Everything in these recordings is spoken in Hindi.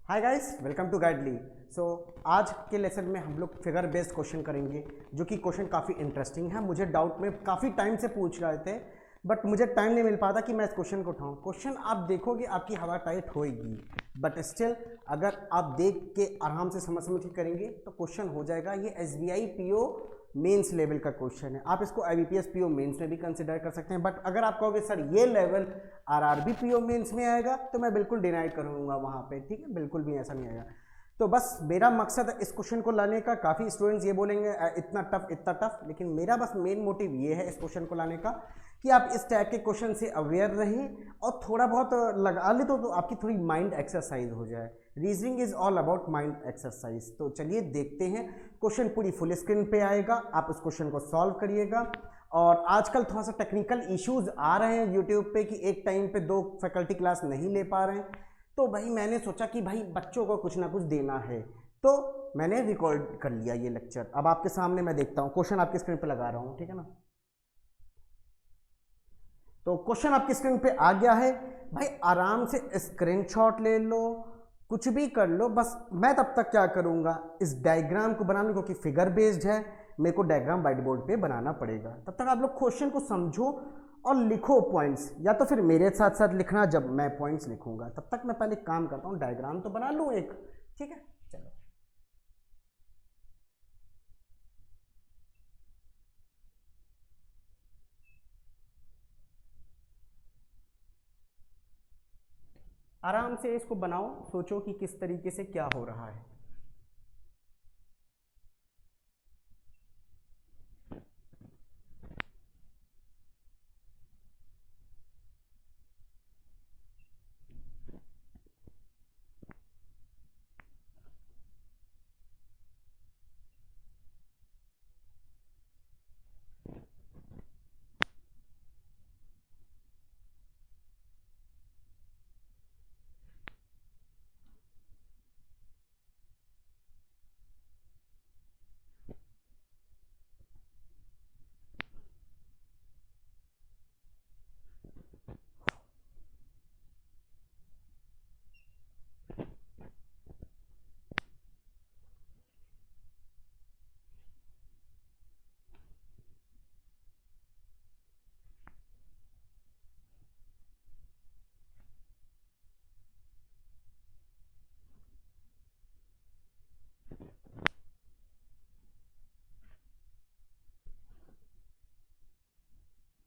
Hi guys, welcome to Guidely. So आज के लेसन में हम लोग फिगर बेस्ड क्वेश्चन करेंगे, जो कि क्वेश्चन काफ़ी इंटरेस्टिंग है। मुझे डाउट में काफ़ी टाइम से पूछ रहे थे, बट मुझे टाइम नहीं मिल पाता कि मैं इस क्वेश्चन को उठाऊँ। क्वेश्चन आप देखोगे आपकी हवा टाइट होएगी, बट स्टिल अगर आप देख के आराम से समझ के करेंगे तो क्वेश्चन हो जाएगा। ये SBI PO मेंस लेवल का क्वेश्चन है। आप इसको IBPS PO मेंस में भी कंसिडर कर सकते हैं, बट अगर आप कहोगे सर ये लेवल RRB PO मेंस में आएगा तो मैं बिल्कुल डिनाई करूँगा वहाँ पे, ठीक है, बिल्कुल भी ऐसा नहीं आएगा। तो बस मेरा मकसद है इस क्वेश्चन को लाने का। काफ़ी स्टूडेंट्स ये बोलेंगे इतना टफ, लेकिन मेरा बस मेन मोटिव ये है इस क्वेश्चन को लाने का कि आप इस टाइप के क्वेश्चन से अवेयर रहें और थोड़ा बहुत लगा ले तो आपकी थोड़ी माइंड एक्सरसाइज हो जाए। Reasoning is all about mind exercise. तो चलिए देखते हैं, क्वेश्चन पूरी फुल स्क्रीन पे आएगा, आप उस क्वेश्चन को सॉल्व करिएगा। और आजकल थोड़ा सा टेक्निकल इश्यूज आ रहे हैं यूट्यूब पे कि एक टाइम पे 2 फैकल्टी क्लास नहीं ले पा रहे हैं, तो भाई मैंने सोचा कि भाई बच्चों को कुछ ना कुछ देना है, तो मैंने रिकॉर्ड कर लिया ये लेक्चर। अब आपके सामने मैं देखता हूँ, क्वेश्चन आपकी स्क्रीन पे लगा रहा हूँ, ठीक है ना। तो क्वेश्चन आपकी स्क्रीन पे आ गया है। भाई आराम से स्क्रीनशॉट ले लो, कुछ भी कर लो। बस मैं तब तक क्या करूँगा, इस डायग्राम को बनाने, क्योंकि फिगर बेस्ड है, मेरे को डायग्राम व्हाइट बोर्ड पे बनाना पड़ेगा। तब तक आप लोग क्वेश्चन को समझो और लिखो पॉइंट्स, या तो फिर मेरे साथ साथ लिखना जब मैं पॉइंट्स लिखूंगा। तब तक मैं पहले काम करता हूँ, डायग्राम तो बना लूँ एक, ठीक है। चलो आराम से इसको बनाओ, सोचो कि किस तरीके से क्या हो रहा है।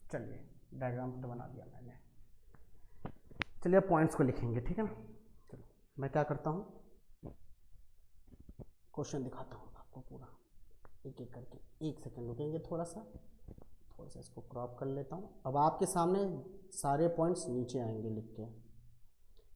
चलिए डायग्राम तो बना दिया मैंने, चलिए अब पॉइंट्स को लिखेंगे, ठीक है ना। चलो मैं क्या करता हूँ, क्वेश्चन दिखाता हूँ आपको पूरा एक एक करके। एक सेकंड रुकेंगे, थोड़ा सा इसको क्रॉप कर लेता हूँ। अब आपके सामने सारे पॉइंट्स नीचे आएंगे लिख के,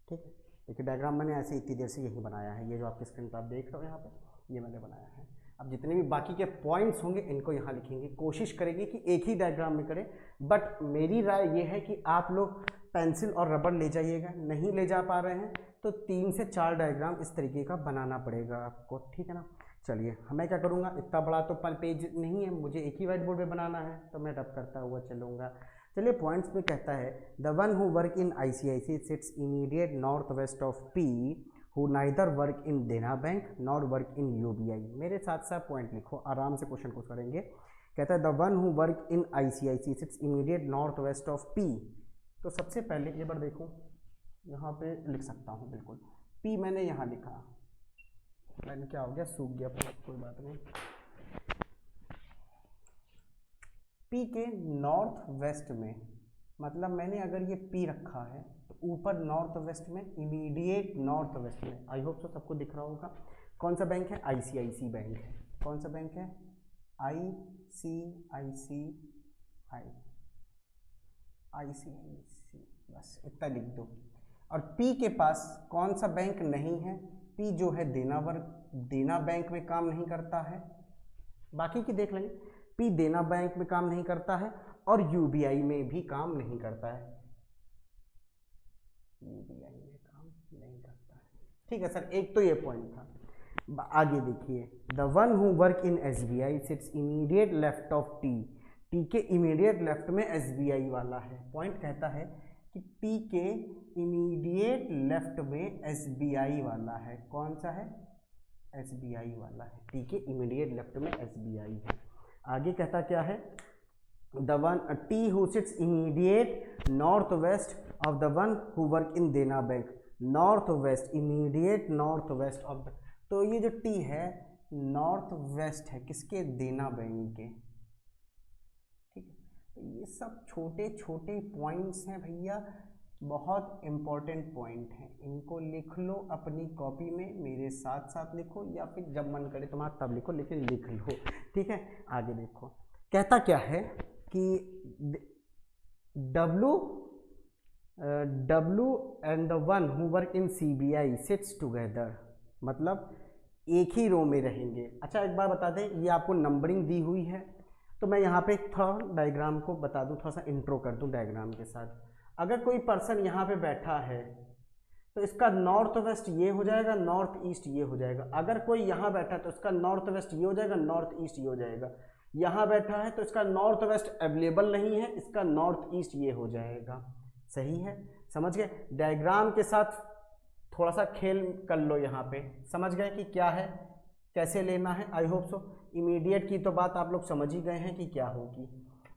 ठीक है। देखिए डायग्राम मैंने ऐसे इतनी देर से यही बनाया है, ये जो आपकी स्क्रीन पर आप देख रहे हो यहाँ पे, ये मैंने बनाया है। अब जितने भी बाकी के पॉइंट्स होंगे इनको यहाँ लिखेंगे। कोशिश करेंगे कि एक ही डायग्राम में करें, बट मेरी राय ये है कि आप लोग पेंसिल और रबड़ ले जाइएगा। नहीं ले जा पा रहे हैं तो 3 से 4 डायग्राम इस तरीके का बनाना पड़ेगा आपको, ठीक है ना। चलिए मैं क्या करूँगा, इतना बड़ा तो पेज नहीं है, मुझे एक ही व्हाइट बोर्ड पे बनाना है, तो मैं रब करता हुआ चलूँगा। चलिए पॉइंट्स में कहता है, the one who work in ICICI sits immediate north west of P who neither work in Dena bank not work in UBI। मेरे साथ साथ पॉइंट लिखो, आराम से क्वेश्चन को करेंगे। कहता है the one who work in ICICI sits immediate north west of P। तो सबसे पहले ये बार देखो, यहाँ पे लिख सकता हूँ बिल्कुल, P मैंने यहाँ लिखा, लाइन क्या हो गया, सूख गया, कोई बात नहीं। P के नॉर्थ वेस्ट में, मतलब मैंने अगर ये P रखा है तो ऊपर नॉर्थ वेस्ट में, इमीडिएट नॉर्थ वेस्ट में। आई होप सो सबको दिख रहा होगा। कौन सा बैंक है, ICICI बैंक है। कौन सा बैंक है, ICICI, बस इतना लिख दो। और P के पास कौन सा बैंक नहीं है, P जो है देना बैंक में काम नहीं करता है। बाकी की देख लेंगे। P देना बैंक में काम नहीं करता है और UBI में भी काम नहीं करता है, UBI में काम नहीं करता है, ठीक है सर। एक तो ये पॉइंट था। आगे देखिए, the one who work in SBI sits immediate left of T। T के इमीडिएट लेफ्ट में SBI वाला है। पॉइंट कहता है कि टी के इमीडिएट लेफ्ट में एसबीआई वाला है। कौन सा है? एसबीआई वाला है। टी के इमीडिएट लेफ्ट में एसबीआई है। आगे कहता क्या है? The one T who sits immediate north west of the one who work in Dena bank. North west, immediate north west of the, तो ये जो टी है नॉर्थ वेस्ट है किसके? देना बैंक के। ठीक है, तो ये सब छोटे छोटे पॉइंट्स हैं भैया, बहुत इंपॉर्टेंट पॉइंट हैं। इनको लिख लो अपनी कॉपी में, मेरे साथ साथ लिखो या फिर जब मन करे तुम्हारा तब लिखो, लेकिन लिख लो। ठीक है, आगे देखो कहता क्या है कि W and the one who work in CBI sits together, मतलब एक ही रो में रहेंगे। अच्छा एक बार बता दें, ये आपको नंबरिंग दी हुई है, तो मैं यहाँ पे थोड़ा डायग्राम को बता दूँ, थोड़ा सा इंट्रो कर दूँ डायग्राम के साथ। अगर कोई पर्सन यहाँ पे बैठा है तो इसका नॉर्थ वेस्ट ये हो जाएगा, नॉर्थ ईस्ट ये हो जाएगा। अगर कोई यहाँ बैठा है तो इसका नॉर्थ वेस्ट ये हो जाएगा, नॉर्थ ईस्ट ये हो जाएगा। यहाँ बैठा है तो इसका नॉर्थ वेस्ट अवेलेबल नहीं है, इसका नॉर्थ ईस्ट ये हो जाएगा। सही है, समझ गए? डायग्राम के साथ थोड़ा सा खेल कर लो, यहाँ पे समझ गए कि क्या है, कैसे लेना है। I hope so. इमीडिएट की तो बात आप लोग समझ ही गए हैं कि क्या होगी।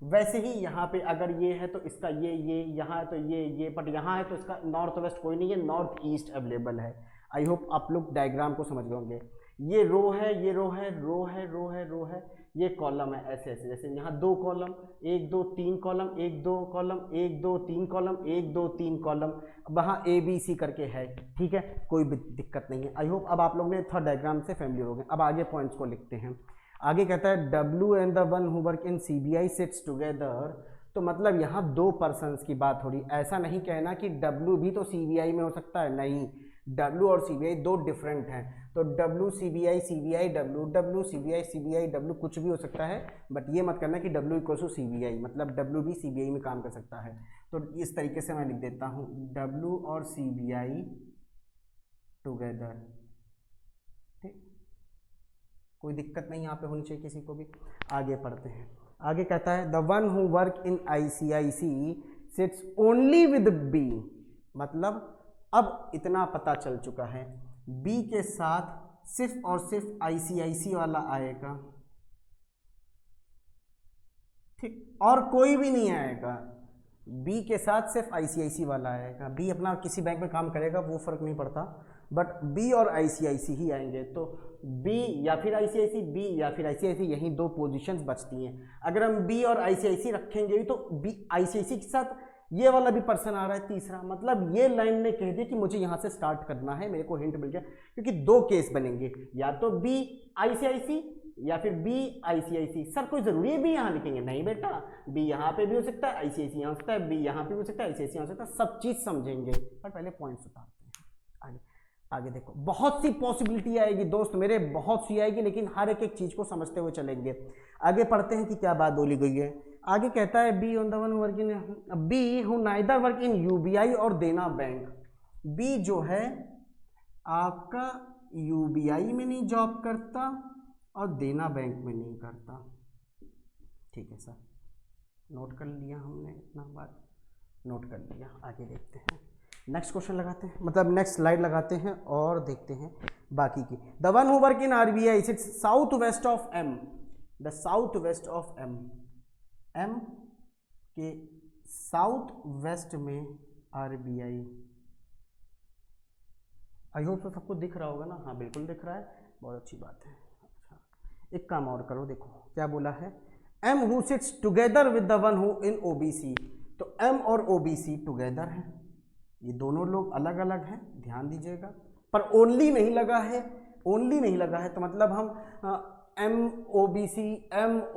वैसे ही यहाँ पे अगर ये है तो इसका ये यहाँ है तो ये, बट यहाँ है तो इसका नॉर्थ वेस्ट कोई नहीं है, नॉर्थ ईस्ट अवेलेबल है। आई होप आप लोग डायग्राम को समझ गए होंगे। ये रो है, ये रो है, रो है, रो है, रो है, ये कॉलम है, ऐसे ऐसे। जैसे यहाँ 2 column, 1 2 3 column, 1 2 column, 1 2 3 column, 1 2 3 column, वहाँ ABC करके है। ठीक है, कोई भी दिक्कत नहीं है। आई होप अब आप लोग ने थोड़ा डायग्राम से फैमिलियर हो गए। अब आगे पॉइंट्स को लिखते हैं। आगे कहता है W and the one who work in CBI sits together, तो मतलब यहाँ 2 पर्सन्स की बात हो रही। ऐसा नहीं कहना कि W भी तो CBI में हो सकता है, नहीं, W और CBI 2 डिफरेंट हैं। तो W CBI CBI W, W CBI CBI W कुछ भी हो सकता है, बट ये मत करना कि W इक्वल टू CBI, मतलब W भी CBI में काम कर सकता है। तो इस तरीके से मैं लिख देता हूँ W और CBI टुगेदर। ठीक, कोई दिक्कत नहीं यहाँ पे होनी चाहिए किसी को भी। आगे पढ़ते हैं। आगे कहता है the one who work in ICIC sits only with B, मतलब अब इतना पता चल चुका है B के साथ सिर्फ और सिर्फ ICIC वाला आएगा। ठीक, और कोई भी नहीं आएगा। B के साथ सिर्फ ICIC वाला आएगा। B अपना किसी बैंक में काम करेगा वो फर्क नहीं पड़ता, बट B और ICIC ही आएंगे। तो B या फिर ICIC, B या फिर ICIC, यही 2 पोजीशंस बचती हैं। अगर हम B और ICIC रखेंगे तो B ICIC के साथ ये वाला भी पर्सन आ रहा है तीसरा, मतलब ये लाइन ने कह दिया कि मुझे यहाँ से स्टार्ट करना है, मेरे को हिंट मिल गया। क्योंकि 2 केस बनेंगे, या तो B ICIC या फिर B ICIC। सर कोई जरूरी है B यहाँ लिखेंगे? नहीं बेटा, B यहाँ पे भी हो सकता है, ICIC यहाँ हो सकता है, B यहाँ पे भी हो सकता है, ICIC यहाँ हो सकता है, सब चीज समझेंगे। पर पहले पॉइंट्स उतारते हैं। आगे आगे देखो, बहुत सी पॉसिबिलिटी आएगी दोस्त मेरे, बहुत सी आएगी, लेकिन हर एक चीज को समझते हुए चलेंगे। आगे पढ़ते हैं कि क्या बात बोली गई है। आगे कहता है B on the one work in B who neither work in UBI और देना बैंक। B जो है आपका UBI में नहीं जॉब करता और देना बैंक में नहीं करता। ठीक है सर, नोट कर लिया हमने, इतना बात नोट कर लिया। आगे देखते हैं, नेक्स्ट क्वेश्चन लगाते हैं, मतलब नेक्स्ट स्लाइड लगाते हैं और देखते हैं बाकी की। The one who work in RBI sits south west of M, the south west of M, M के साउथ वेस्ट में RBI। आई होप तो सबको दिख रहा होगा ना? हाँ बिल्कुल दिख रहा है, बहुत अच्छी बात है। अच्छा, एक काम और करो, देखो क्या बोला है, M who sits together with the one who in OBC। तो M और OBC टुगेदर हैं, ये दोनों लोग अलग अलग हैं, ध्यान दीजिएगा। पर ओनली नहीं लगा है, ओनली नहीं लगा है, तो मतलब हम M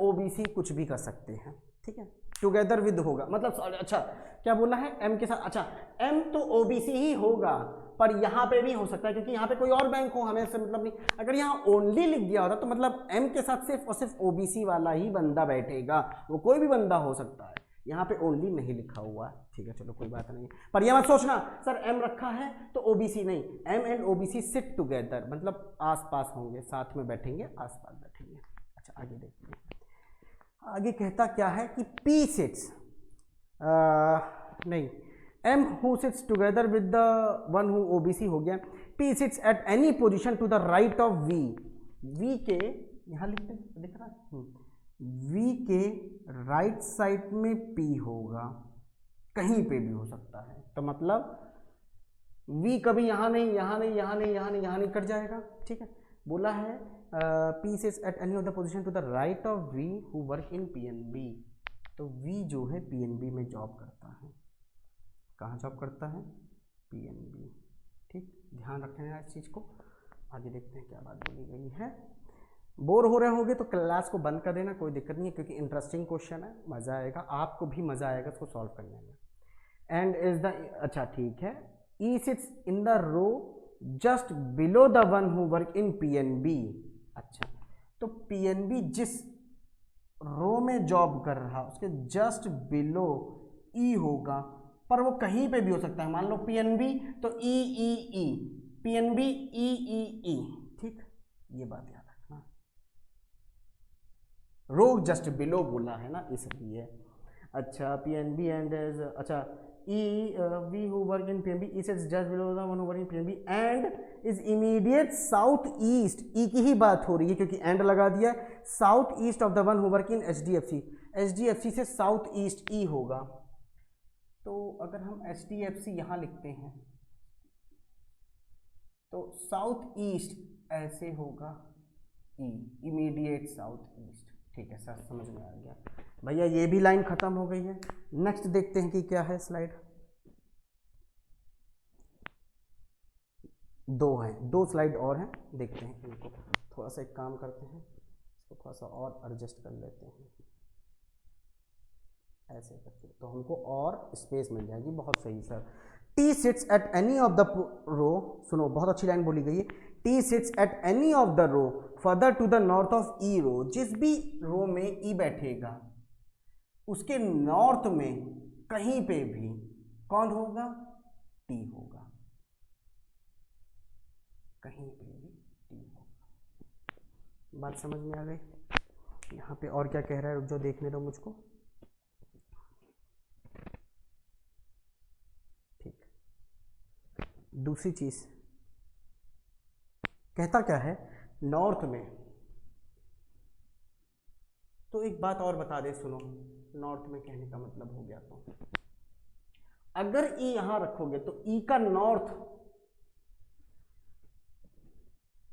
OBC कुछ भी कर सकते हैं। ठीक है, टुगेदर विद होगा, मतलब अच्छा क्या बोला है, M के साथ। अच्छा, M तो OBC ही होगा, पर यहाँ पे भी हो सकता है क्योंकि यहाँ पे कोई और बैंक हो, हमें से मतलब नहीं। अगर यहाँ ओनली लिख दिया होता तो मतलब M के साथ सिर्फ और सिर्फ OBC वाला ही बंदा बैठेगा, वो कोई भी बंदा हो सकता है। यहाँ पे ओनली नहीं लिखा हुआ है। ठीक है, चलो कोई बात नहीं, पर यह मत सोचना सर M रखा है तो OBC नहीं। M and OBC sit together, मतलब आसपास होंगे, साथ में बैठेंगे, आसपास बैठेंगे। अच्छा आगे देखते हैं। आगे कहता क्या है कि P सिट्स नहीं, M who sits together with the one who OBC हो गया, P sits at any position to the right of V, V के यहाँ लिखते हैं, दिख रहा है, वी के राइट साइड में पी होगा, कहीं पे भी हो सकता है, तो मतलब वी कभी यहाँ नहीं, यहाँ नहीं, यहाँ नहीं, यहाँ नहीं, यहाँ नहीं, कट जाएगा, ठीक है। बोला है P sits at any of the position to the right of V who work in PNB, तो वी जो है पीएनबी में जॉब करता है, कहाँ जॉब करता है, पीएनबी, ठीक, ध्यान रखना है इस चीज़ को। आगे देखते हैं क्या बात बोली गई है। बोर हो रहे होंगे तो क्लास को बंद कर देना, कोई दिक्कत नहीं है, क्योंकि इंटरेस्टिंग क्वेश्चन है, मज़ा आएगा, आपको भी मज़ा आएगा इसको सॉल्व करने में। एंड इज द, अच्छा ठीक है, E sits in the row just below the one who work in PNB, अच्छा तो पीएनबी जिस रो में जॉब कर रहा उसके जस्ट बिलो ई होगा, पर वो कहीं पे भी हो सकता है, मान लो पीएनबी तो ई ई ई, पीएनबी ई ई ई, ठीक, ये बात याद रखना, रो जस्ट बिलो बोला है ना इसलिए। अच्छा पीएनबी एंड अच्छा E V who work in PNB E sits just below the one who work in PNB and is immediate south east, E की ही बात हो रही है क्योंकि एंड लगा दिया, south east of the one who work in HDFC, HDFC से साउथ ईस्ट ई होगा, तो अगर हम एचडीएफसी यहाँ लिखते हैं तो साउथ ईस्ट ऐसे होगा ई, इमीडिएट साउथ ईस्ट, ठीक है सर समझ में आ गया भैया, ये भी लाइन खत्म हो गई है। नेक्स्ट देखते हैं कि क्या है स्लाइड, दो हैं, दो स्लाइड और हैं, देखते हैं इनको, थोड़ा सा एक काम करते हैं, इसको थोड़ा सा और एडजस्ट कर लेते हैं, ऐसे करके तो हमको और स्पेस मिल जाएगी, बहुत सही sir. T sits at any of the row, सुनो बहुत अच्छी लाइन बोली गई है, T sits at any of the row further to the north of E row, जिस भी रो में ई बैठेगा उसके नॉर्थ में कहीं पे भी कौन होगा, टी होगा, कहीं पे भी टी होगा, बात समझ में आ गई। यहाँ पे और क्या कह रहा है, जो देखने दो मुझको, ठीक, दूसरी चीज कहता क्या है, नॉर्थ में, तो एक बात और बता दे सुनो, नॉर्थ में कहने का मतलब हो गया, तो अगर ई यहां रखोगे तो ई का नॉर्थ,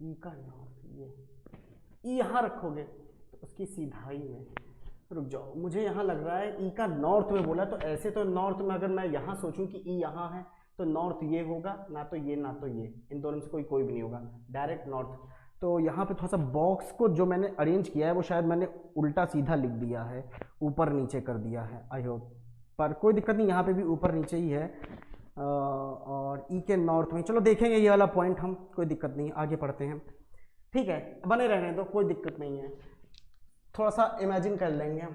ई का नॉर्थ, ये ई यहां रखोगे तो उसकी सीधाई में, रुक जाओ मुझे यहां लग रहा है ई का नॉर्थ में बोला, तो ऐसे तो नॉर्थ में अगर मैं यहां सोचूं कि ई यहां है तो नॉर्थ ये होगा, ना तो ये ना तो ये, इन दोनों में से कोई भी नहीं होगा, डायरेक्ट नॉर्थ। तो यहाँ पे थोड़ा सा बॉक्स को जो मैंने अरेंज किया है वो शायद मैंने उल्टा सीधा लिख दिया है, ऊपर नीचे कर दिया है, आई होप, पर कोई दिक्कत नहीं, यहाँ पे भी ऊपर नीचे ही है, और ई के नॉर्थ में, चलो देखेंगे ये वाला पॉइंट हम, कोई दिक्कत नहीं, आगे पढ़ते हैं, ठीक है, बने रहने दो, कोई दिक्कत नहीं है, थोड़ा सा इमेजिन कर लेंगे,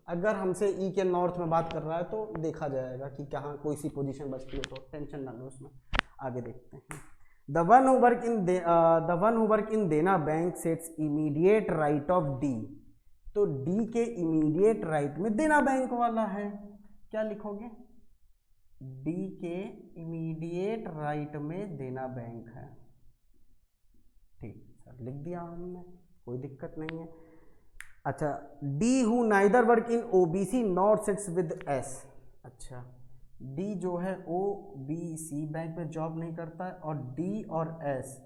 अगर हमसे ई के नॉर्थ में बात कर रहा है तो देखा जाएगा कि कहाँ कोई सी पोजीशन बचती है, तो टेंशन ना लो उसमें, आगे देखते हैं। The one who work in देना bank sets immediate right of D, तो डी के इमीडिएट राइट में देना बैंक वाला है, क्या लिखोगे, डी के इमीडिएट राइट में देना बैंक है, ठीक सर लिख दिया हमने, कोई दिक्कत नहीं है। अच्छा D who neither work in OBC nor sits with S, अच्छा डी जो है ओ बी सी बैंक में जॉब नहीं करता है, और डी और एस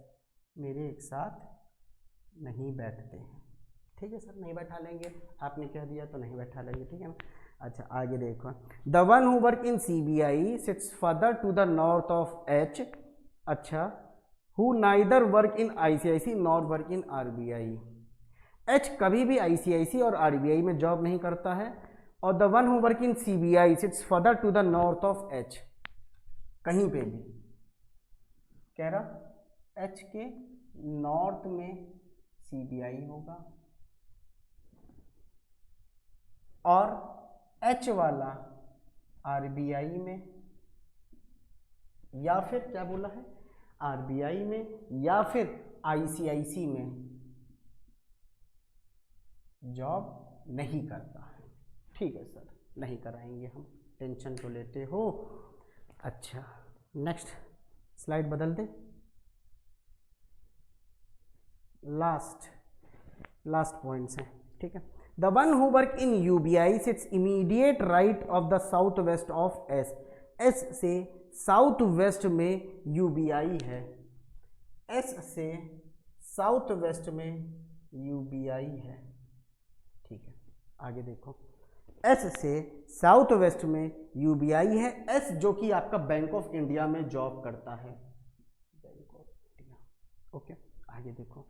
मेरे एक साथ नहीं बैठते हैं, ठीक है सर नहीं बैठा लेंगे, आपने कह दिया तो नहीं बैठा लेंगे, ठीक है ना। अच्छा आगे देखो, the one who work in CBI sits further to the north of H, अच्छा who neither work in ICICI nor work in RBI, H कभी भी आईसीआईसी और आरबीआई में जॉब नहीं करता है, और the one who work in CBI sits further to the north of H, कहीं पे भी कह रहा एच के नॉर्थ में सीबीआई होगा, और एच वाला आरबीआई में, या फिर क्या बोला है, आरबीआई में या फिर आईसीआईसी में जॉब नहीं करता है, ठीक है सर नहीं कराएंगे हम, टेंशन तो लेते हो। अच्छा, नेक्स्ट स्लाइड बदल दे। लास्ट पॉइंट्स हैं, ठीक है। The one who work in UBI sits immediate right of the south west of S. S से साउथ वेस्ट में यूबीआई है, एस से साउथ वेस्ट में यूबीआई है, ठीक है। आगे देखो, एस से साउथ वेस्ट में यूबीआई है, एस जो कि आपका बैंक ऑफ इंडिया में जॉब करता है, बैंक ऑफ इंडिया, ओके। आगे देखो,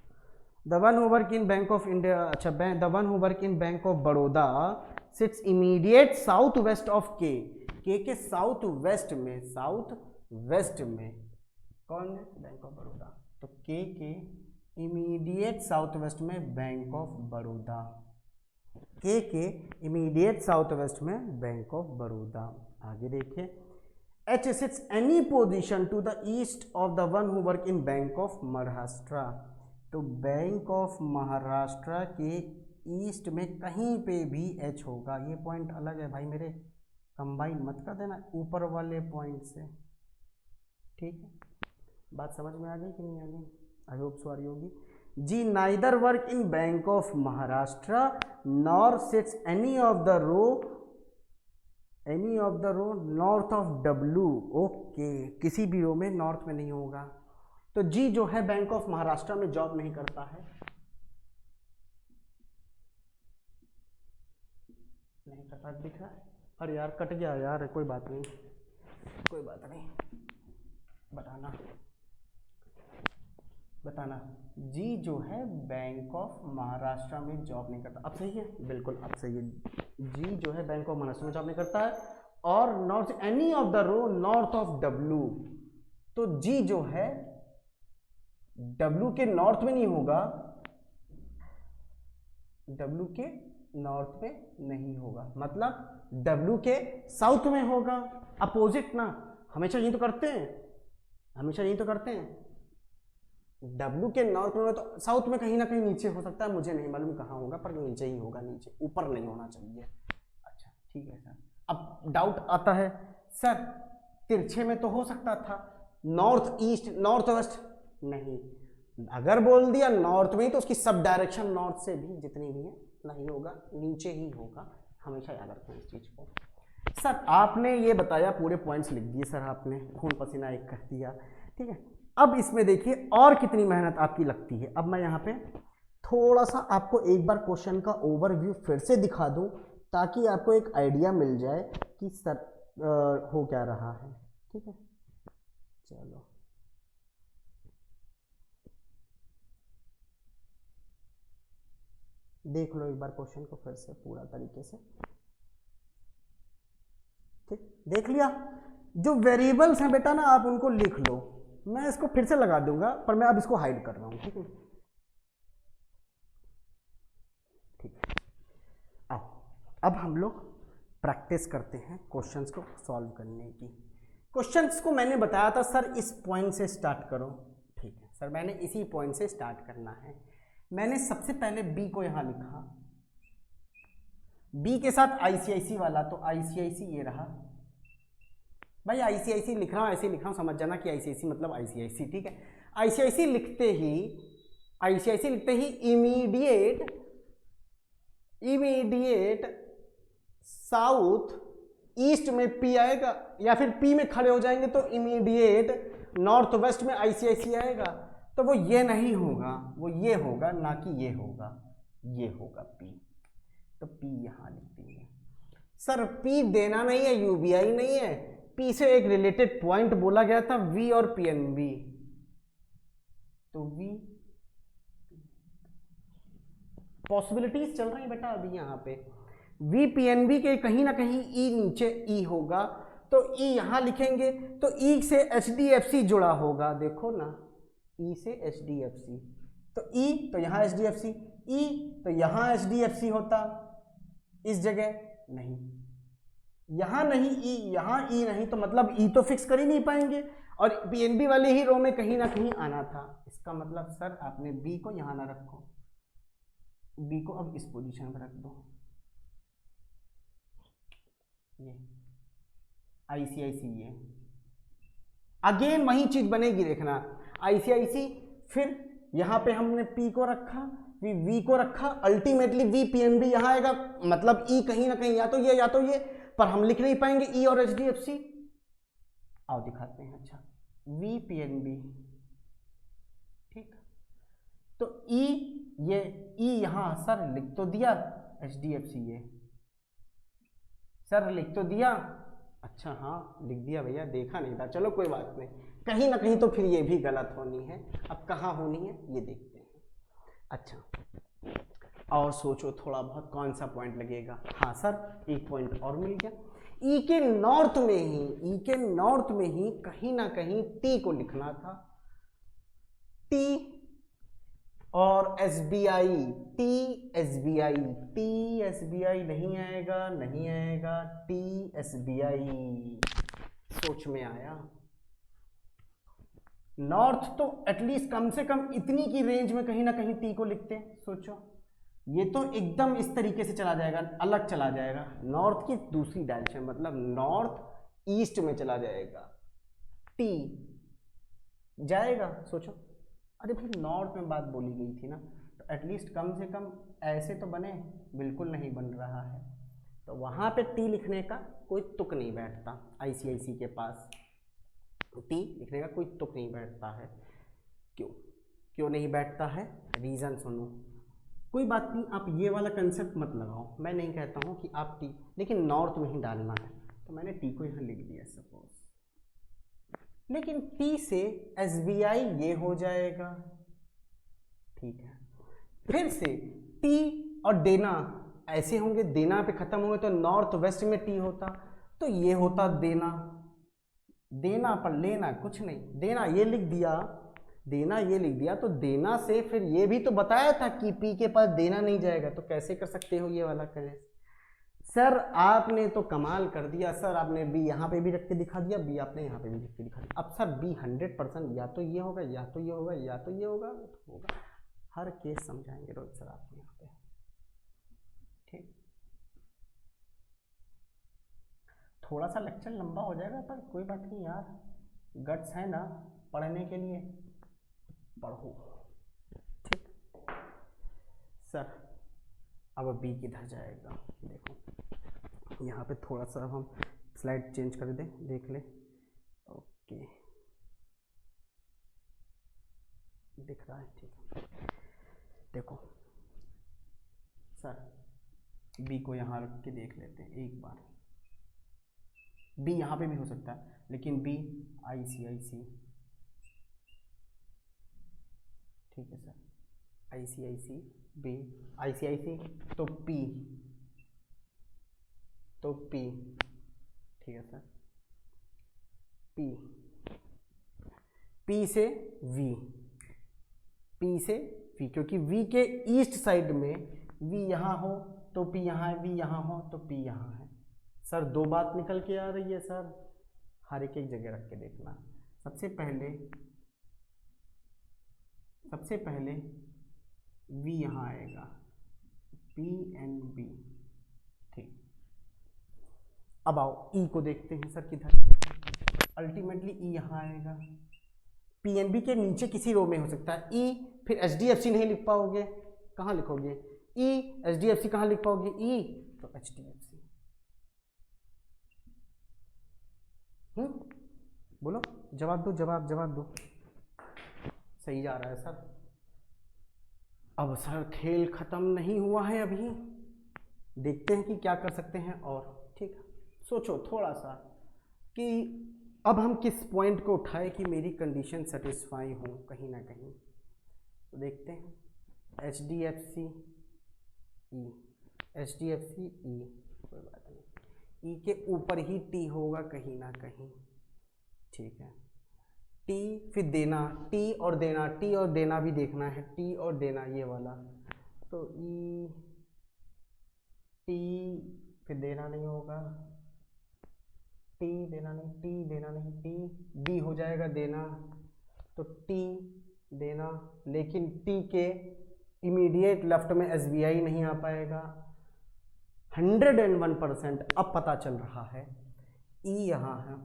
the one who work in bank of India, अच्छा, the one who work in bank of Baroda sits immediate south west of K south west में, साउथ वेस्ट में कौन है? Bank of Baroda. तो के इमीडिएट साउथ वेस्ट में bank of Baroda, K immediate south west में बैंक ऑफ बड़ौदा। आगे देखिए, H sits any position to the east of the one who work in bank of Maharashtra. तो बैंक ऑफ महाराष्ट्र के ईस्ट में कहीं पे भी एच होगा। ये पॉइंट अलग है भाई मेरे, कंबाइन मत कर देना ऊपर वाले पॉइंट से, ठीक है। बात समझ में आ गई कि नहीं आ गई? आई होप सो आ रही होगी जी। Neither work in bank of Maharashtra nor sits any of the row north of W. Okay, किसी भी रो में नॉर्थ में नहीं होगा। तो जी जो है बैंक ऑफ महाराष्ट्र में जॉब नहीं करता है, नहीं करता, दिख रहा है। अरे यार कट गया यार, कोई बात नहीं, कोई बात नहीं, बताना। जी जो है बैंक ऑफ महाराष्ट्र में जॉब नहीं करता। अब सही है, बिल्कुल अब सही है। जी जो है बैंक ऑफ महाराष्ट्र में जॉब नहीं करता है, और north any of the row north of W. तो जी जो है डब्ल्यू के नॉर्थ में नहीं होगा, डब्ल्यू के नॉर्थ में नहीं होगा, मतलब डब्ल्यू के साउथ में होगा। अपोजिट ना, हमेशा यही तो करते हैं, हमेशा यही तो करते हैं। डब्ल्यू के नॉर्थ में तो साउथ में कहीं ना कहीं नीचे हो सकता है, मुझे नहीं मालूम कहाँ होगा, पर नीचे ही होगा, नीचे, ऊपर नहीं होना चाहिए। अच्छा ठीक है सर। अब डाउट आता है, सर तिरछे में तो हो सकता था, नॉर्थ ईस्ट नॉर्थ वेस्ट नहीं, अगर बोल दिया नॉर्थ में तो उसकी सब डायरेक्शन नॉर्थ से भी जितनी भी है नहीं होगा, नीचे ही होगा, हमेशा याद रखें इस चीज को। सर आपने ये बताया, पूरे पॉइंट्स लिख दिए सर, आपने खून पसीना एक कर दिया, ठीक है। अब इसमें देखिए और कितनी मेहनत आपकी लगती है। अब मैं यहाँ पे थोड़ा सा आपको एक बार क्वेश्चन का ओवरव्यू फिर से दिखा दूं, ताकि आपको एक आइडिया मिल जाए कि सर हो क्या रहा है, ठीक है। चलो देख लो एक बार क्वेश्चन को फिर से पूरा तरीके से, ठीक, देख लिया। जो वेरिएबल्स हैं बेटा ना, आप उनको लिख लो, मैं इसको फिर से लगा दूंगा, पर मैं अब इसको हाइड कर रहा हूं, ठीक है। ठीक, अब हम लोग प्रैक्टिस करते हैं क्वेश्चंस को सॉल्व करने की। क्वेश्चंस को मैंने बताया था सर इस पॉइंट से स्टार्ट करो, ठीक है सर, मैंने इसी पॉइंट से स्टार्ट करना है। मैंने सबसे पहले बी को यहां लिखा, बी के साथ आईसीआईसी वाला, तो आईसीआईसी ये रहा भाई, आईसीआईसी लिख रहा हूं, ऐसे लिख रहा हूं, समझ जाना कि आईसीआईसी मतलब आईसीआईसी, ठीक है। आईसीआईसी लिखते ही इमीडिएट साउथ ईस्ट में पी आएगा, या फिर पी में खड़े हो जाएंगे तो इमीडिएट नॉर्थ वेस्ट में आईसीआईसी आएगा। तो वो ये नहीं होगा, वो ये होगा, ना कि ये होगा, ये होगा पी। तो पी यहां लिख देंगे। सर पी देना नहीं है, यूबीआई नहीं है, पी से एक रिलेटेड पॉइंट बोला गया था वी और पीएनबी, तो वी पॉसिबिलिटीज चल रही है बेटा अभी यहाँ पे। वी पीएनबी के कहीं ना कहीं ई नीचे ई होगा, तो ई यहां लिखेंगे, तो ई से एचडीएफसी जुड़ा होगा, देखो ना, ई से एचडीएफसी, तो ई तो यहां एचडीएफसी, ई तो यहां एचडीएफसी होता, इस जगह नहीं, यहां नहीं ई, यहां ई नहीं, तो मतलब ई तो फिक्स कर ही नहीं पाएंगे, और पीएनबी वाले ही रो में कहीं ना कहीं आना था। इसका मतलब सर आपने बी को यहां ना रखो, बी को अब इस पोजीशन पर रख दो, ये आईसीआईसी, ये अगेन वही चीज बनेगी, देखना आईसीआईसी, फिर यहाँ पे हमने पी को रखा, वी को रखा, अल्टीमेटली वी पीएनबी यहाँ आएगा, मतलब ई कहीं ना कहीं या तो ये, पर हम लिख नहीं पाएंगे ई और एचडीएफसी। आओ दिखाते हैं। अच्छा, वी पीएनबी, ठीक, तो ई, ये ई यहाँ सर लिख तो दिया, एचडीएफसी ये सर लिख तो दिया। अच्छा हाँ लिख दिया भैया, देखा नहीं था, चलो कोई बात नहीं, कहीं ना कहीं तो फिर ये भी गलत होनी है। अब कहाँ होनी है ये देखते हैं। अच्छा और सोचो थोड़ा बहुत कौन सा पॉइंट लगेगा। हाँ सर एक पॉइंट और मिल गया। ई के नॉर्थ में ही कहीं ना कहीं टी को लिखना था, टी और एसबीआई, टी एसबीआई नहीं आएगा, टी एसबीआई सोच में आया। नॉर्थ तो एटलीस्ट कम से कम इतनी की रेंज में कहीं ना कहीं टी को लिखते हैं। सोचो ये तो एकदम इस तरीके से चला जाएगा, अलग चला जाएगा, नॉर्थ की दूसरी डायरेक्शन, मतलब नॉर्थ ईस्ट में चला जाएगा, टी जाएगा। सोचो, अरे भाई नॉर्थ में बात बोली गई थी ना, तो एटलीस्ट कम से कम ऐसे तो बने, बिल्कुल नहीं बन रहा है, तो वहाँ पे टी लिखने का कोई तुक नहीं बैठता। आईसीआईसी के पास टी लिखने का कोई तुक नहीं बैठता है। क्यों नहीं बैठता है, रीज़न सुनो। कोई बात नहीं, आप ये वाला कंसेप्ट मत लगाओ, मैं नहीं कहता हूँ कि आप टी, लेकिन नॉर्थ में ही डालना है, तो मैंने टी को यहाँ लिख दिया सपोज, लेकिन टी से एसबीआई ये हो जाएगा, ठीक है। फिर से टी और देना ऐसे होंगे, देना पे खत्म होंगे, तो नॉर्थ वेस्ट में टी होता, तो ये होता देना, देना पर लेना कुछ नहीं, देना ये लिख दिया, तो देना से फिर ये भी तो बताया था कि पी के पास देना नहीं जाएगा, तो कैसे कर सकते हो ये वाला करे। सर आपने तो कमाल कर दिया सर, आपने बी यहाँ पे भी रख के दिखा दिया, बी आपने यहाँ पे भी रख के दिखा दिया। अब सर बी 100% या तो ये होगा, या तो ये होगा, या तो ये होगा, हर केस समझाएंगे रोहित सर आपको यहाँ पे, ठीक। थोड़ा सा लेक्चर लंबा हो जाएगा, पर कोई बात नहीं यार, गट्स है ना पढ़ने के लिए, पढ़ो, ठीक। सर अब बी किधर जाएगा, देखो यहाँ पे थोड़ा सा हम स्लाइड चेंज कर दें, देख ले, ओके दिख रहा है, ठीक है। देखो सर बी को यहाँ रख के देख लेते हैं एक बार, बी यहाँ पे भी हो सकता है, लेकिन बी आईसीआईसी, ठीक है सर, आईसीआईसी बी, आईसीआईसी तो पी, ठीक है सर, पी से वी, क्योंकि वी के ईस्ट साइड में वी यहाँ हो तो पी यहाँ है, वी यहाँ हो तो पी यहाँ है। सर दो बात निकल के आ रही है सर, हर एक जगह रख के देखना। सबसे पहले वी यहाँ आएगा, पी एंड बी, ठीक। अब आओ ई को देखते हैं सर किधर, अल्टीमेटली ई यहाँ आएगा, पी एन बी के नीचे किसी रो में हो सकता है ई, फिर एच डी एफ सी नहीं लिख पाओगे, कहाँ लिखोगे ई, एच डी एफ सी कहाँ लिख पाओगे ई, तो एच डी एफ सी, बोलो जवाब दो, सही जा रहा है सर। अब सर खेल खत्म नहीं हुआ है अभी, देखते हैं कि क्या कर सकते हैं और, ठीक। सोचो थोड़ा सा कि अब हम किस पॉइंट को उठाए कि मेरी कंडीशन सेटिस्फाई हो कहीं ना कहीं, तो देखते हैं एच डी एफ सी ई, कोई बात नहीं, ई के ऊपर ही टी होगा कहीं ना कहीं, ठीक है। टी फिर देना, टी और देना भी देखना है, टी और देना ये वाला, तो ई, टी फिर देना नहीं होगा, टी देना नहीं, टी डी हो जाएगा देना, तो टी देना, लेकिन टी के इमीडिएट लेफ्ट में एसबीआई नहीं आ पाएगा, 101% अब पता चल रहा है ई यहाँ है,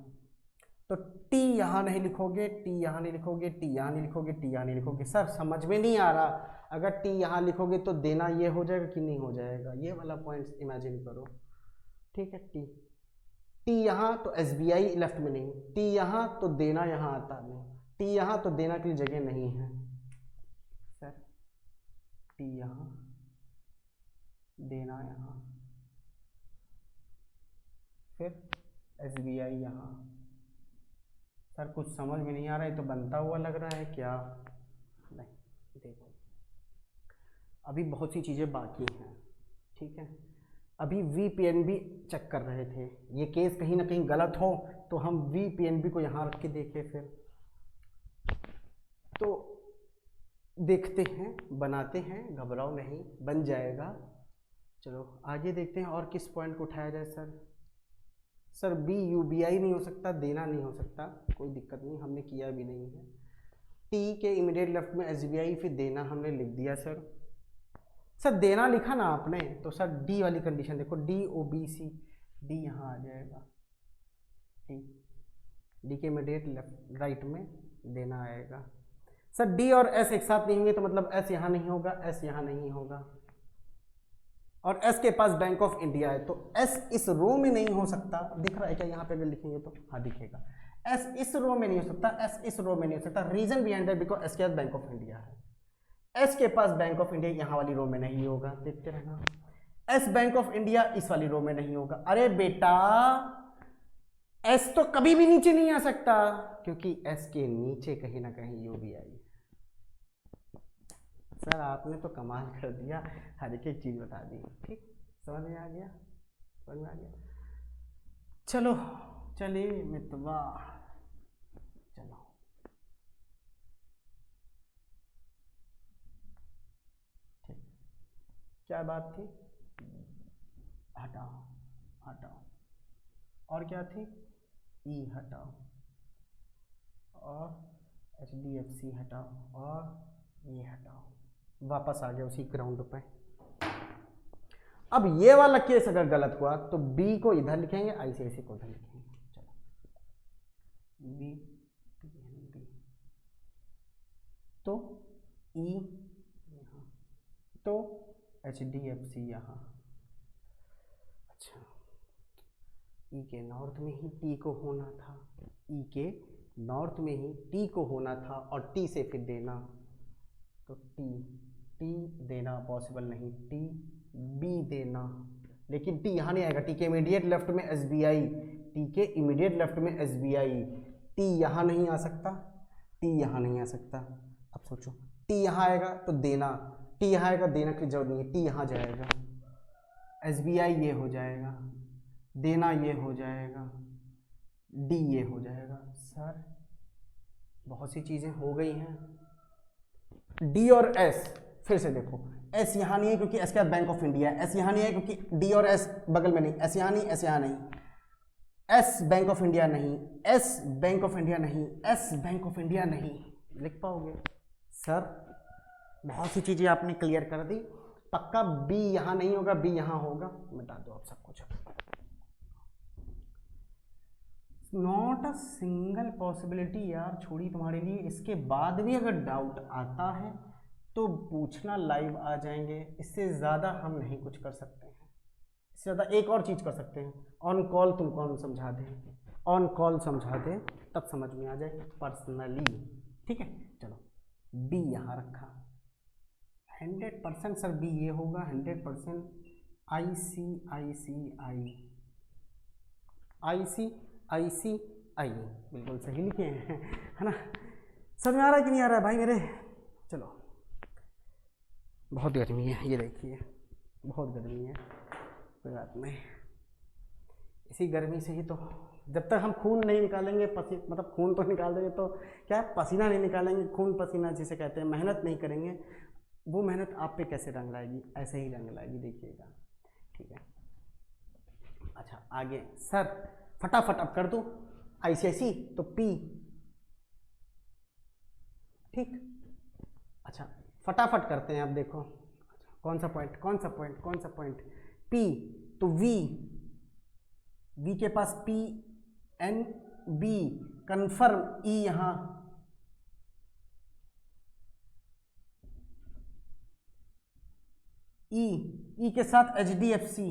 तो टी यहाँ नहीं लिखोगे, टी यहाँ नहीं लिखोगे, टी यहाँ नहीं लिखोगे, टी यहाँ नहीं लिखोगे। सर समझ में नहीं आ रहा, अगर टी यहाँ लिखोगे तो देना ये हो जाएगा कि नहीं हो जाएगा, ये वाला पॉइंट इमेजिन करो। ठीक है, टी टी यहाँ तो SBI लेफ्ट में नहीं, टी यहाँ तो देना यहाँ आता नहीं, टी यहाँ तो देना के लिए जगह नहीं है सर, टी यहाँ देना यहाँ, फिर SBI यहाँ। सर कुछ समझ में नहीं आ रहा है, तो बनता हुआ लग रहा है क्या? नहीं, देखो अभी बहुत सी चीज़ें बाकी हैं। ठीक है, अभी VPNB चेक कर रहे थे, ये केस कहीं ना कहीं गलत हो तो हम VPNB को यहाँ रख के देखें, फिर तो देखते हैं, बनाते हैं, घबराओ नहीं, बन जाएगा। चलो आगे देखते हैं और किस पॉइंट को उठाया जाए। सर BUBI नहीं हो सकता, देना नहीं हो सकता, कोई दिक्कत नहीं, हमने किया भी नहीं है। टी के इमीडिएट लेफ्ट में SBI, फिर देना हमने लिख दिया। सर देना लिखा ना आपने, तो सर डी वाली कंडीशन देखो, DOBC, डी यहाँ आ जाएगा, डी के इमीडिएट लेफ्ट राइट में देना आएगा। सर डी और एस एक साथ नहीं होंगे तो मतलब एस यहाँ नहीं होगा, एस यहाँ नहीं होगा, और एस के पास बैंक ऑफ इंडिया है, तो एस इस रो में नहीं हो सकता। दिख रहा है क्या यहाँ पे अगर लिखेंगे तो? हाँ दिखेगा, एस इस रो में नहीं हो सकता, एस इस रो में नहीं हो सकता। Reason behind that because S के पास बैंक ऑफ इंडिया है, एस के पास बैंक ऑफ इंडिया यहाँ वाली रो में नहीं होगा, देखते रहना। एस बैंक ऑफ इंडिया इस वाली रो में नहीं होगा। अरे बेटा एस तो कभी भी नीचे नहीं आ सकता, क्योंकि एस के नीचे कहीं ना कहीं UBI। सर आपने तो कमाल कर दिया, हर एक चीज बता दी। ठीक, समझ में आ गया, समझ में आ गया। चलो चलिए मितवा, चलो ठीक, क्या बात थी? हटाओ हटाओ, और क्या थी? ई हटाओ, और HDFC हटाओ, और ये हटाओ। वापस आ गया उसी ग्राउंड पे। अब ये वाला केस अगर गलत हुआ तो B को इधर लिखेंगे, ICICI को उधर लिखेंगे। चलो B तो E यहाँ, तो HDFC यहाँ। अच्छा, E के नॉर्थ में ही T को होना था, E के नॉर्थ में ही T को होना था, और T से फिर देना, तो T देना पॉसिबल नहीं, B देना, लेकिन T यहाँ नहीं आएगा, T के इमीडिएट लेफ्ट में SBI, T के इमीडिएट लेफ्ट में SBI, T यहाँ नहीं आ सकता, T यहाँ नहीं आ सकता। अब सोचो, T यहाँ आएगा तो देना, T यहाँ आएगा, देना की जरूरत नहीं है, T यहाँ जाएगा, SBI ये हो जाएगा, देना ये हो जाएगा, D ये हो जाएगा। सर बहुत सी चीज़ें हो गई हैं। D और S फिर से देखो, S यहाँ नहीं है क्योंकि S के बाद बैंक ऑफ इंडिया है, S यहाँ नहीं है क्योंकि D और S बगल में नहीं, S यहाँ नहीं, S यहाँ नहीं, S बैंक ऑफ इंडिया नहीं, S बैंक ऑफ इंडिया नहीं, S बैंक ऑफ इंडिया नहीं, लिख पाओगे? सर बहुत सी चीज़ें आपने क्लियर कर दी। पक्का B यहाँ नहीं होगा, B यहाँ होगा, बता दो आप सब कुछ। नॉट अ सिंगल पॉसिबिलिटी यार, छोड़ी तुम्हारे लिए। इसके बाद भी अगर डाउट आता है तो पूछना, लाइव आ जाएंगे। इससे ज़्यादा हम नहीं कुछ कर सकते हैं। इससे ज़्यादा एक और चीज़ कर सकते हैं, ऑन कॉल तुमको हम समझा दें, ऑन कॉल समझा दें, तब समझ में आ जाए पर्सनली। ठीक है, चलो B यहाँ रखा, 100% सर B ये होगा, 100%। ICICI बिल्कुल सही लिखे हैं, है ना? समझ में आ रहा है कि नहीं आ रहा है भाई मेरे? चलो, बहुत गर्मी है, ये देखिए बहुत गर्मी है, कोई बात नहीं। इसी गर्मी से ही तो, जब तक हम खून नहीं निकालेंगे, मतलब खून तो निकाल देंगे तो क्या है, पसीना नहीं निकालेंगे, खून पसीना जिसे कहते हैं, मेहनत नहीं करेंगे, वो मेहनत आप पे कैसे रंग लाएगी? ऐसे ही रंग लाएगी, देखिएगा। ठीक है, अच्छा आगे सर फटाफट अब कर दो। ICICI तो P, ठीक। अच्छा फटाफट करते हैं, अब देखो कौन सा पॉइंट, P तो V के पास PNB, कन्फर्म ई यहां, ई के साथ HDFC,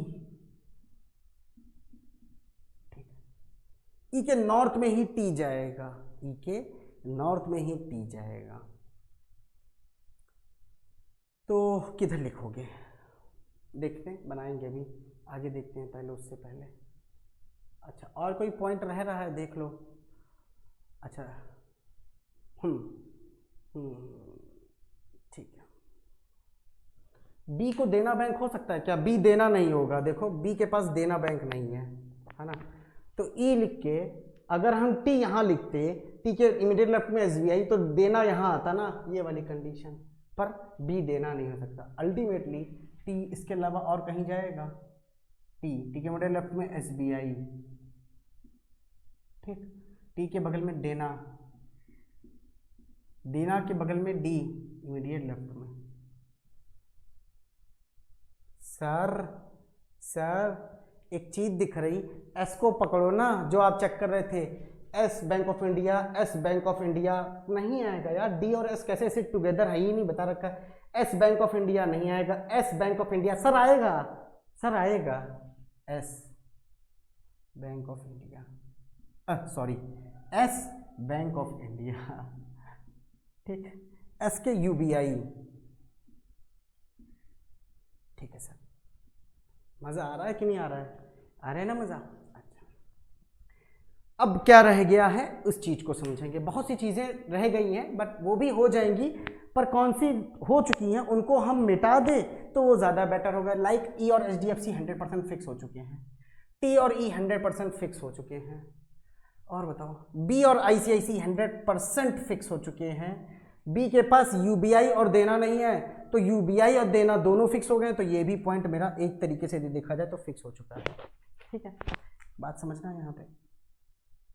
ई के नॉर्थ में ही टी जाएगा, ई के नॉर्थ में ही टी जाएगा। तो किधर लिखोगे, देखते हैं, बनाएंगे अभी, आगे देखते हैं, पहले उससे पहले। अच्छा, और कोई पॉइंट रह रहा है, देख लो। अच्छा, ठीक है। बी को देना बैंक हो सकता है क्या? बी देना नहीं होगा, देखो बी के पास देना बैंक नहीं है ना। तो ई लिख के अगर हम टी यहाँ लिखते, टी के इमीडिएट लेफ्ट में SBI, तो देना यहाँ आता ना, ये वाली कंडीशन, पर बी देना नहीं हो सकता। अल्टीमेटली टी इसके अलावा और कहीं जाएगा? टी के इमीडिएट लेफ्ट में SBI, ठीक, टी के बगल में देना, देना के बगल में डी इमीडिएट लेफ्ट में। सर एक चीज दिख रही, एस को पकड़ो ना, जो आप चेक कर रहे थे, S bank of India, S bank of India नहीं आएगा यार, डी और एस कैसे सिट टुगेदर है ही नहीं बता रखा है। एस बैंक ऑफ इंडिया नहीं आएगा, S bank of India sir आएगा, सर आएगा, S bank of India, sorry, S bank of India, ठीक, एस के UBI, ठीक है सर। मजा आ रहा है कि नहीं आ रहा है? आ रहा है ना मजा? अच्छा, अब क्या रह गया है उस चीज को समझेंगे। बहुत सी चीजें रह गई हैं बट वो भी हो जाएंगी, पर कौन सी हो चुकी हैं उनको हम मिटा दें तो वो ज्यादा बेटर होगा। लाइक ई और HDFC 100% फिक्स हो चुके हैं, टी और ई 100% फिक्स हो चुके हैं, और बताओ बी और ICICI 100% फिक्स हो चुके हैं। बी के पास UBI और देना नहीं है, तो UBI और देना दोनों फिक्स हो गए, तो ये भी पॉइंट मेरा एक तरीके से देखा जाए तो फिक्स हो चुका है, ठीक है। बात समझना है यहाँ पे,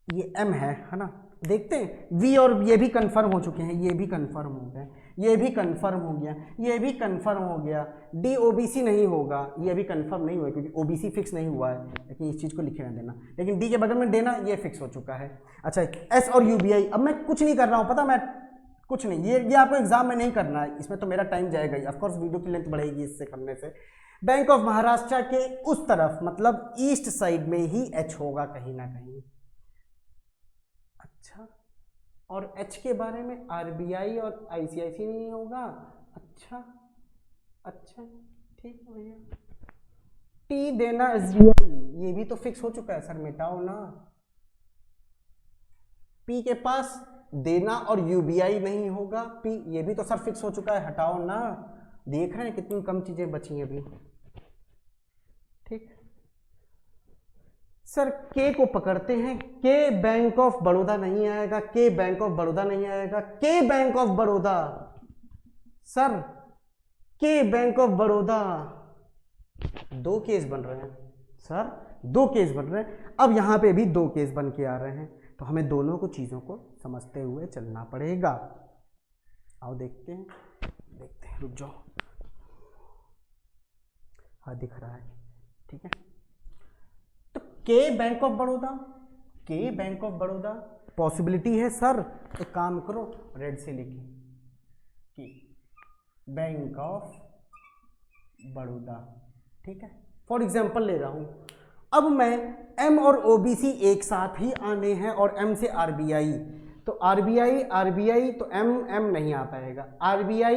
ये M है ना। देखते हैं V और ये भी कंफर्म हो चुके हैं, ये भी कंफर्म हो गए, ये भी कंफर्म हो गया, ये भी कंफर्म हो गया। D OBC नहीं होगा, ये अभी कंफर्म नहीं हुआ क्योंकि OBC फिक्स नहीं हुआ है, लेकिन इस चीज़ को लिखे ना देना। लेकिन D के बगल में देना ये फिक्स हो चुका है। अच्छा, S और UBI, अब मैं कुछ नहीं कर रहा हूँ, पता, मैं कुछ नहीं, ये आपको एग्जाम में नहीं करना है, इसमें तो मेरा टाइम जाएगा ही, ऑफकोर्स वीडियो की लेंथ बढ़ेगी इससे करने से। बैंक ऑफ महाराष्ट्र के उस तरफ, मतलब ईस्ट साइड में ही H होगा कहीं ना कहीं। अच्छा, और H के बारे में RBI और ICICI नहीं होगा। अच्छा अच्छा, ठीक है भैया। टी देना SBI, ये भी तो फिक्स हो चुका है सर, मिटाओ ना। P के पास देना और UBI नहीं होगा, P ये भी तो सर फिक्स हो चुका है, हटाओ ना। देख रहे हैं कितनी कम चीजें बची हैं अभी, ठीक। सर K को पकड़ते हैं, K बैंक ऑफ बड़ौदा नहीं आएगा, K बैंक ऑफ बड़ौदा नहीं आएगा, K bank of Baroda, sir K bank of Baroda, दो केस बन रहे हैं सर, दो केस बन रहे हैं। अब यहां पे भी दो केस बन के आ रहे हैं, तो हमें दोनों को चीजों को समझते हुए चलना पड़ेगा। आओ देखते हैं, रुक जाओ, हाँ दिख रहा है, ठीक है। तो के बैंक ऑफ बड़ौदा, के बैंक ऑफ बड़ौदा पॉसिबिलिटी है सर, एक काम करो रेड से लिखिए कि बैंक ऑफ बड़ौदा, ठीक है। फॉर एग्जाम्पल ले रहा हूं, अब मैं M और OBC एक साथ ही आने हैं और M से RBI, तो RBI तो M नहीं आ पाएगा, RBI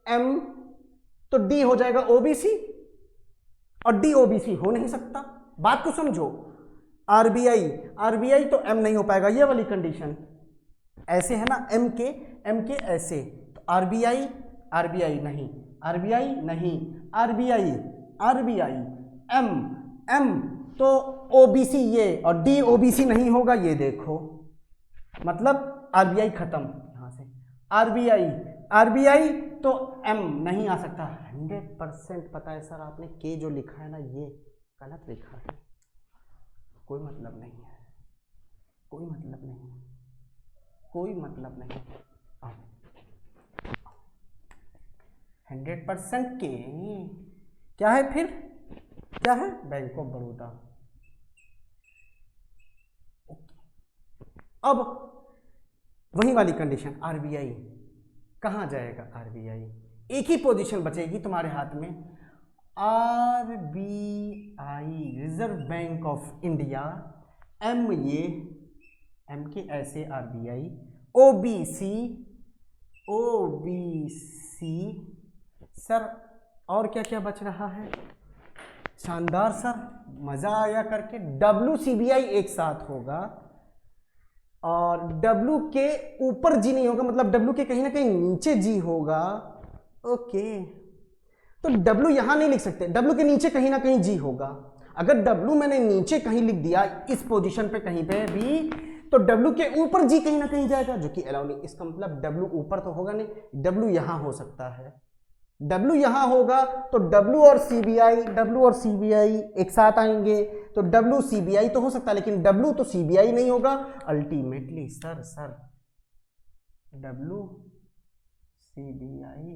M, तो D हो जाएगा OBC, और D OBC हो नहीं सकता, बात को समझो। RBI तो M नहीं हो पाएगा, ये वाली कंडीशन ऐसे है ना, M के ऐसे, तो RBI नहीं, RBI M तो OBC ये, और D OBC नहीं होगा, ये देखो, मतलब RBI खत्म यहां से, RBI तो M नहीं आ सकता। 100% पता है सर, आपने K जो लिखा है ना ये गलत लिखा है, कोई मतलब नहीं है, कोई मतलब नहीं। 100% K क्या है फिर, क्या है, बैंक ऑफ बड़ौदा, ओके। अब वही वाली कंडीशन, आरबीआई कहाँ जाएगा? आरबीआई एक ही पोजीशन बचेगी तुम्हारे हाथ में, RBI reserve bank of India, M ये एम के ऐसे आरबीआई, ओबीसी ओबीसी सर, और क्या क्या बच रहा है? शानदार सर, मजा आया करके। डब्ल्यूसीबीआई एक साथ होगा और डब्ल्यू के ऊपर जी नहीं होगा, मतलब डब्ल्यू के कहीं ना कहीं नीचे जी होगा। ओके, तो डब्ल्यू यहां नहीं लिख सकते, डब्ल्यू के नीचे कहीं ना कहीं जी होगा। अगर डब्ल्यू मैंने नीचे कहीं लिख दिया इस पोजीशन पे कहीं पे भी, तो डब्ल्यू के ऊपर जी कहीं ना कहीं जाएगा, जो कि अलाउ नहीं। इसका मतलब डब्ल्यू ऊपर तो होगा नहीं, डब्ल्यू यहां हो सकता है। डब्ल्यू यहां होगा तो डब्ल्यू और सीबीआई एक साथ आएंगे, तो डब्ल्यू सीबीआई तो हो सकता है, लेकिन डब्ल्यू तो सीबीआई नहीं होगा अल्टीमेटली। सर डब्ल्यू सीबीआई,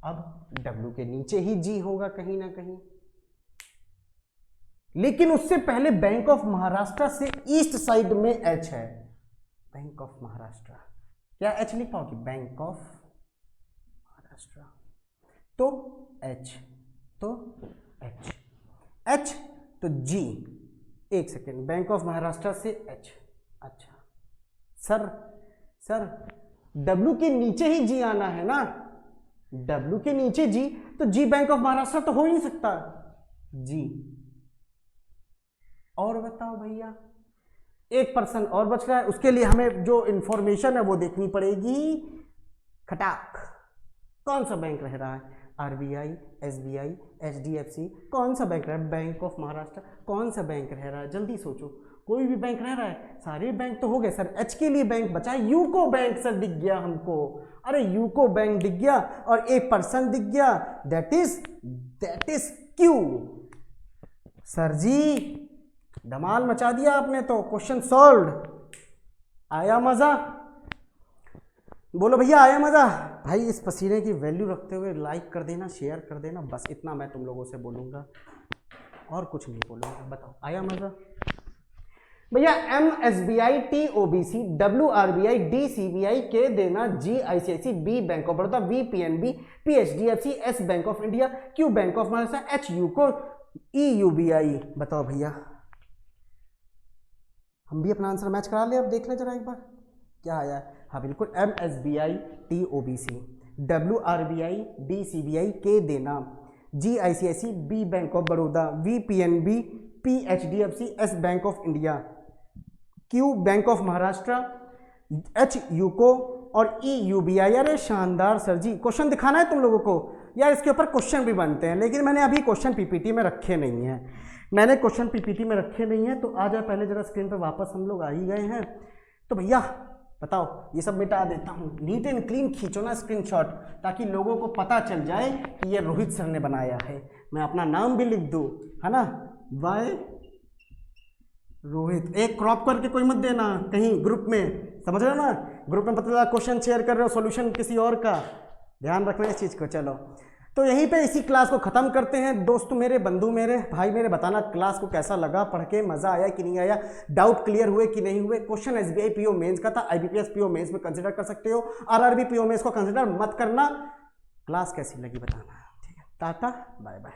अब डब्ल्यू के नीचे ही जी होगा कहीं ना कहीं, लेकिन उससे पहले बैंक ऑफ महाराष्ट्र से ईस्ट साइड में एच है। बैंक ऑफ महाराष्ट्र, क्या एच लिख पाओगे? बैंक ऑफ महाराष्ट्र, तो एच, एच तो जी। एक सेकेंड, बैंक ऑफ महाराष्ट्र से एच। अच्छा सर डब्ल्यू के नीचे ही जी आना है ना, डब्ल्यू के नीचे जी, तो जी बैंक ऑफ महाराष्ट्र तो हो ही नहीं सकता जी। और बताओ भैया, एक पर्सन और बच रहा है, उसके लिए हमें जो इंफॉर्मेशन है वो देखनी पड़ेगी। खटाक, कौन सा बैंक रह रहा है? आरबीआई, एसबीआई, एचडीएफसी, कौन सा बैंक रहा है? बैंक ऑफ महाराष्ट्र, कौन सा बैंक रह रहा है? जल्दी सोचो, कोई भी बैंक रह रहा है? सारे बैंक तो हो गए सर, एच के लिए बैंक बचा है, यूको बैंक सर दिख गया हमको। अरे यूको बैंक दिख गया और एक पर्सन दिख गया, दैट इज क्यू। सर जी धमाल मचा दिया आपने तो, क्वेश्चन सॉल्व्ड। आया मजा? बोलो भैया आया मजा? भाई इस पसीने की वैल्यू रखते हुए लाइक कर देना, शेयर कर देना, बस इतना मैं तुम लोगों से बोलूंगा, और कुछ नहीं बोलूंगा। बताओ आया मजा? भैया M SBI, T OBC, W RBI, D CBI, K Dena, G ICICI, B bank of Baroda, V PNB, P HDFC, S bank of India, Q bank of Maharashtra, H UCO, E UBI. बताओ भैया, हम भी अपना आंसर मैच करा ले, अब देख ले जरा एक बार क्या आया है। हाँ बिल्कुल, M S B I, T O B C, W R B I, D C B I, K Dena, G I C I C, B bank of Baroda, V P N B, P H D F C, S bank of India, Q bank of Maharashtra, H UCO और ई यू बी आई। अरे शानदार सर जी, क्वेश्चन दिखाना है तुम लोगों को यार, इसके ऊपर क्वेश्चन भी बनते हैं, लेकिन मैंने अभी क्वेश्चन पीपीटी में रखे नहीं है, तो आ जाए पहले जरा स्क्रीन पर वापस, हम लोग आ ही गए हैं। तो भैया बताओ, ये सब मिटा देता हूँ, नीट एंड क्लीन खींचो ना स्क्रीनशॉट, ताकि लोगों को पता चल जाए कि ये रोहित सर ने बनाया है। मैं अपना नाम भी लिख दूँ, है ना, वाई रोहित। एक क्रॉप करके कोई मत देना कहीं ग्रुप में, समझ रहे हो ना, ग्रुप में पता चला क्वेश्चन शेयर कर रहे हो, सॉल्यूशन किसी और का, ध्यान रखना इस चीज़ को। चलो तो यहीं पे इसी क्लास को ख़त्म करते हैं। दोस्त मेरे, बंधु मेरे, भाई मेरे, बताना क्लास को कैसा लगा, पढ़ के मज़ा आया कि नहीं आया, डाउट क्लियर हुए कि नहीं हुए। क्वेश्चन एसबीआई पीओ मेंस का था, आईबीपीएस पीओ मेंस में कंसिडर कर सकते हो, आरआरबी पीओ मेंस को कंसिडर मत करना। क्लास कैसी लगी बताना, ठीक है, टाटा बाय बाय।